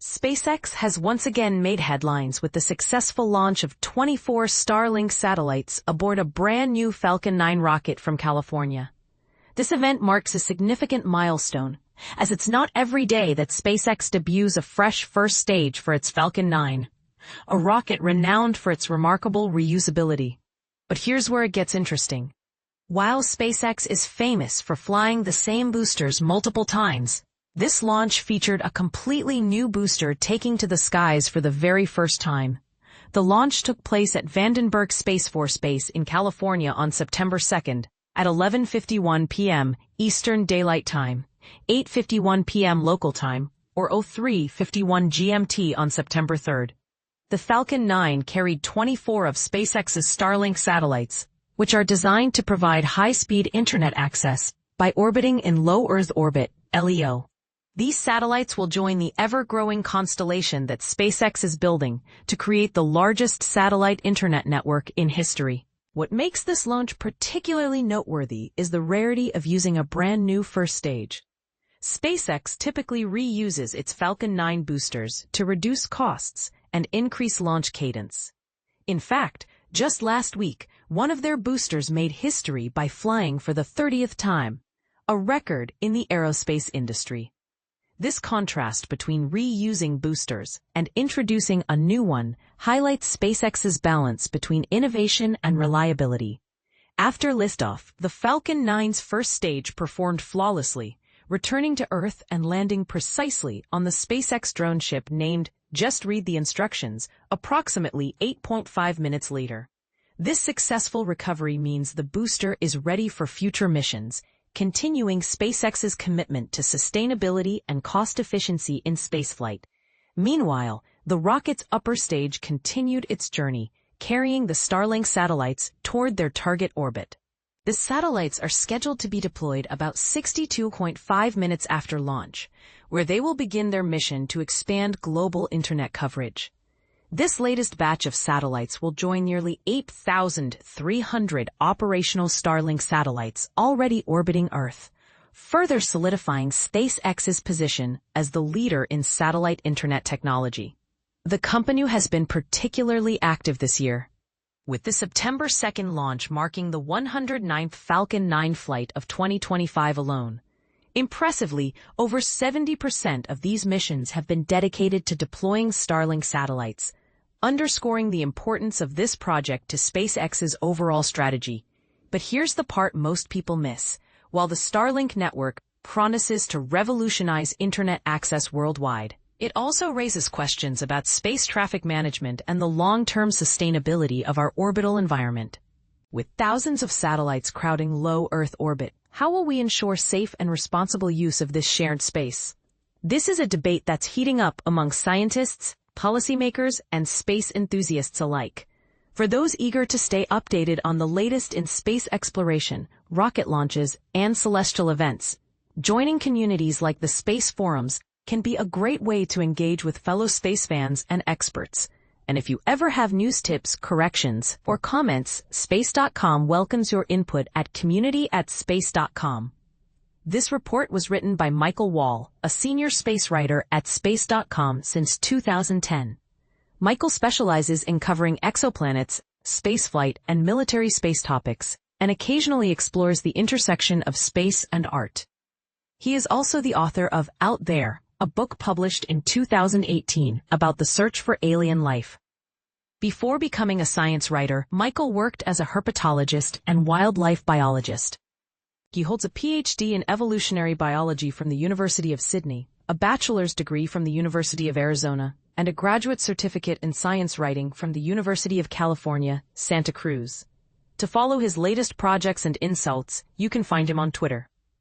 SpaceX has once again made headlines with the successful launch of 24 Starlink satellites aboard a brand new Falcon 9 rocket from California. This event marks a significant milestone, as it's not every day that SpaceX debuts a fresh first stage for its Falcon 9, a rocket renowned for its remarkable reusability. But here's where it gets interesting. While SpaceX is famous for flying the same boosters multiple times, this launch featured a completely new booster taking to the skies for the very first time. The launch took place at Vandenberg Space Force Base in California on September 2nd at 11:51 p.m. Eastern Daylight Time, 8:51 p.m. local time, or 03:51 GMT on September 3rd. The Falcon 9 carried 24 of SpaceX's Starlink satellites, which are designed to provide high-speed internet access by orbiting in low Earth orbit, LEO. These satellites will join the ever-growing constellation that SpaceX is building to create the largest satellite internet network in history. What makes this launch particularly noteworthy is the rarity of using a brand new first stage. SpaceX typically reuses its Falcon 9 boosters to reduce costs and increase launch cadence. In fact, just last week, one of their boosters made history by flying for the 30th time, a record in the aerospace industry. This contrast between reusing boosters and introducing a new one highlights SpaceX's balance between innovation and reliability. After liftoff, the Falcon 9's first stage performed flawlessly, returning to Earth and landing precisely on the SpaceX drone ship named Just Read the Instructions, approximately 8.5 minutes later. This successful recovery means the booster is ready for future missions, continuing SpaceX's commitment to sustainability and cost efficiency in spaceflight. Meanwhile, the rocket's upper stage continued its journey, carrying the Starlink satellites toward their target orbit. The satellites are scheduled to be deployed about 62.5 minutes after launch, where they will begin their mission to expand global internet coverage. This latest batch of satellites will join nearly 8,300 operational Starlink satellites already orbiting Earth, further solidifying SpaceX's position as the leader in satellite internet technology. The company has been particularly active this year, with the September 2nd launch marking the 109th Falcon 9 flight of 2025 alone. Impressively, over 70% of these missions have been dedicated to deploying Starlink satellites, underscoring the importance of this project to SpaceX's overall strategy. But here's the part most people miss. While the Starlink network promises to revolutionize internet access worldwide, it also raises questions about space traffic management and the long-term sustainability of our orbital environment. With thousands of satellites crowding low Earth orbit, how will we ensure safe and responsible use of this shared space? This is a debate that's heating up among scientists, policymakers, and space enthusiasts alike. For those eager to stay updated on the latest in space exploration, rocket launches, and celestial events, joining communities like the Space Forums can be a great way to engage with fellow space fans and experts. And if you ever have news tips, corrections, or comments, Space.com welcomes your input at community@space.com. This report was written by Michael Wall, a senior space writer at Space.com since 2010. Michael specializes in covering exoplanets, spaceflight, and military space topics, and occasionally explores the intersection of space and art. He is also the author of Out There, a book published in 2018 about the search for alien life. Before becoming a science writer, Michael worked as a herpetologist and wildlife biologist. He holds a PhD in evolutionary biology from the University of Sydney, a bachelor's degree from the University of Arizona, and a graduate certificate in science writing from the University of California, Santa Cruz. To follow his latest projects and insights, you can find him on Twitter.